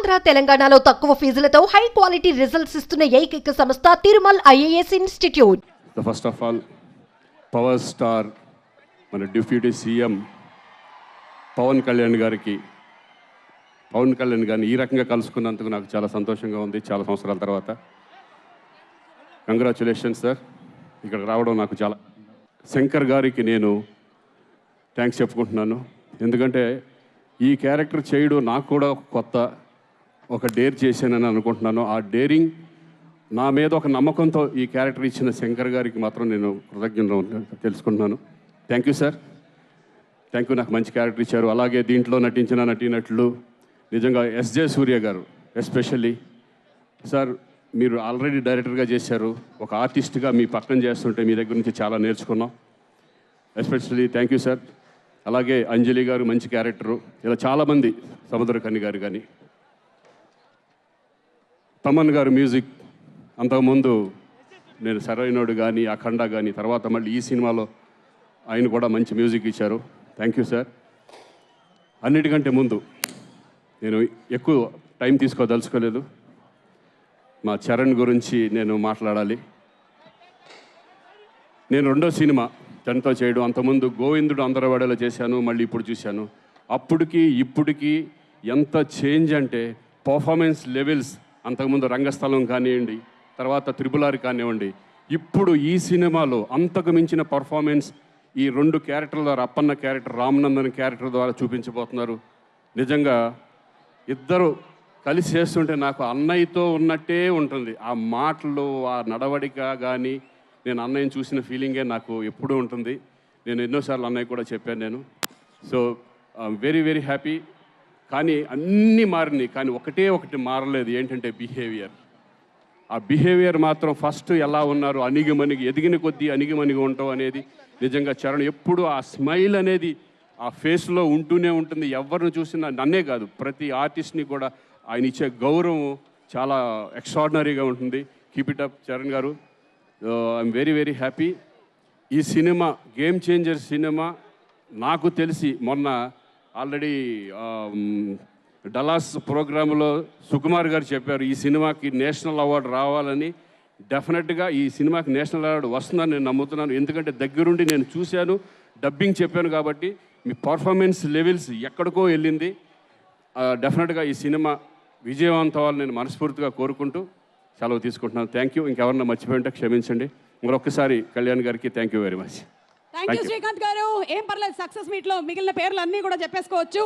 ఆంధ్ర తెలంగాణలో తక్కువ ఫీజులతో high quality results ఇస్తున్న ఏకైక సంస్థ Tirumal IAS institute. First of all power star మన డిప్యూటీ సీఎం పవన్ కళ్యాణ్ గారిని ఈ రకంగా కలుసుకున్నందుకు నాకు చాలా సంతోషంగా ఉంది. చాలా సంవత్సరాల తర్వాత కంగ్రాచులేషన్స్ సార్. ఇక్కడ రావడం నాకు చాలా. శంకర్ గారికి నేను థ్యాంక్స్ చెప్పుకుంటున్నాను. ఎందుకంటే ఈ క్యారెక్టర్ చేయడం నాకు కూడా ఒక డేర్ చేశానని అనుకుంటున్నాను. ఆ డేరింగ్ నా మీద ఒక నమ్మకంతో ఈ క్యారెక్టర్ ఇచ్చిన శంకర్ గారికి మాత్రం నేను కృతజ్ఞత తెలుసుకుంటున్నాను. Thank you sir, thank you. నాకు మంచి క్యారెక్టర్ ఇచ్చారు. అలాగే దీంట్లో నటించిన నటీనటులు నిజంగా ఎస్జే సూర్య గారు ఎస్పెషల్లీ సార్, మీరు ఆల్రెడీ డైరెక్టర్గా చేశారు. ఒక ఆర్టిస్ట్గా మీ పక్కన చేస్తుంటే మీ దగ్గర నుంచి చాలా నేర్చుకున్నాం. Especially thank you sir. అలాగే అంజలి గారు మంచి క్యారెక్టరు. ఇలా చాలామంది, సముద్రకని గారు కానీ, తమన్ గారు మ్యూజిక్. అంతకుముందు నేను సరైనోడు కానీ, అఖండ కానీ, తర్వాత మళ్ళీ ఈ సినిమాలో ఆయన కూడా మంచి మ్యూజిక్ ఇచ్చారు. Thank you sir. అన్నిటికంటే ముందు నేను ఎక్కువ టైం తీసుకోదలుచుకోలేదు. మా చరణ్ గురించి నేను మాట్లాడాలి. నేను రెండో సినిమా తనతో చేయడం, అంతకుముందు గోవిందుడు అందరవాడలో చేశాను, మళ్ళీ ఇప్పుడు చూశాను. అప్పటికి ఇప్పటికీ ఎంత చేంజ్ అంటే పర్ఫార్మెన్స్ లెవెల్స్. అంతకుముందు రంగస్థలం కానివ్వండి, తర్వాత త్రిపులారి కానివ్వండి, ఇప్పుడు ఈ సినిమాలో అంతకు మించిన పర్ఫార్మెన్స్ ఈ రెండు క్యారెక్టర్ల ద్వారా, అప్పన్న క్యారెక్టర్, రామనందన్ క్యారెక్టర్ ద్వారా చూపించబోతున్నారు. నిజంగా ఇద్దరు కలిసి చేస్తుంటే నాకు అన్నయ్యతో ఉన్నట్టే ఉంటుంది. ఆ మాటలు, ఆ నడవడిక కానీ, నేను అన్నయ్యని చూసిన ఫీలింగే నాకు ఎప్పుడూ ఉంటుంది. నేను ఎన్నోసార్లు అన్నయ్య కూడా చెప్పాను నేను. So very very happy. కానీ అన్నీ మారినాయి, కానీ ఒకటి మారలేదు. ఏంటంటే బిహేవియర్. ఆ బిహేవియర్ మాత్రం ఫస్ట్ ఎలా ఉన్నారు, అణిగిమణిగి, ఎదిగిన కొద్దీ అణిగిమణిగి ఉంటాం అనేది నిజంగా చరణ్ ఎప్పుడు ఆ స్మైల్ అనేది ఆ ఫేస్లో ఉంటూనే ఉంటుంది. ఎవరిని చూసినా, నన్నే కాదు ప్రతి ఆర్టిస్ట్ని కూడా ఆయన ఇచ్చే గౌరవం చాలా ఎక్స్ట్రాడినరీగా ఉంటుంది. కీప్ ఇట్ అప్ చరణ్ గారు. I'm very very happy. ఈ సినిమా గేమ్ చేంజర్ సినిమా. నాకు తెలిసి మొన్న ఆల్రెడీ డలాస్ ప్రోగ్రాంలో సుకుమార్ గారు చెప్పారు ఈ సినిమాకి నేషనల్ అవార్డు రావాలని. డెఫినెట్గా ఈ సినిమాకి నేషనల్ అవార్డు వస్తుందని నేను నమ్ముతున్నాను. ఎందుకంటే దగ్గరుండి నేను చూశాను, డబ్బింగ్ చెప్పాను కాబట్టి. మీ పర్ఫార్మెన్స్ లెవెల్స్ ఎక్కడికో వెళ్ళింది. డెఫినెట్గా ఈ సినిమా విజయవంతం అవ్వాలని నేను మనస్ఫూర్తిగా కోరుకుంటూ సెలవు తీసుకుంటున్నాను. Thank you. ఇంకెవరన్నా మర్చిపోయింటే క్షమించండి. మరొకసారి కళ్యాణ్ గారికి thank you very much. Thank you Srikanth గారు. ఏం పర్లేదు, సక్సెస్ మీట్లో మిగిలిన పేర్లు అన్నీ కూడా చెప్పేసుకోవచ్చు.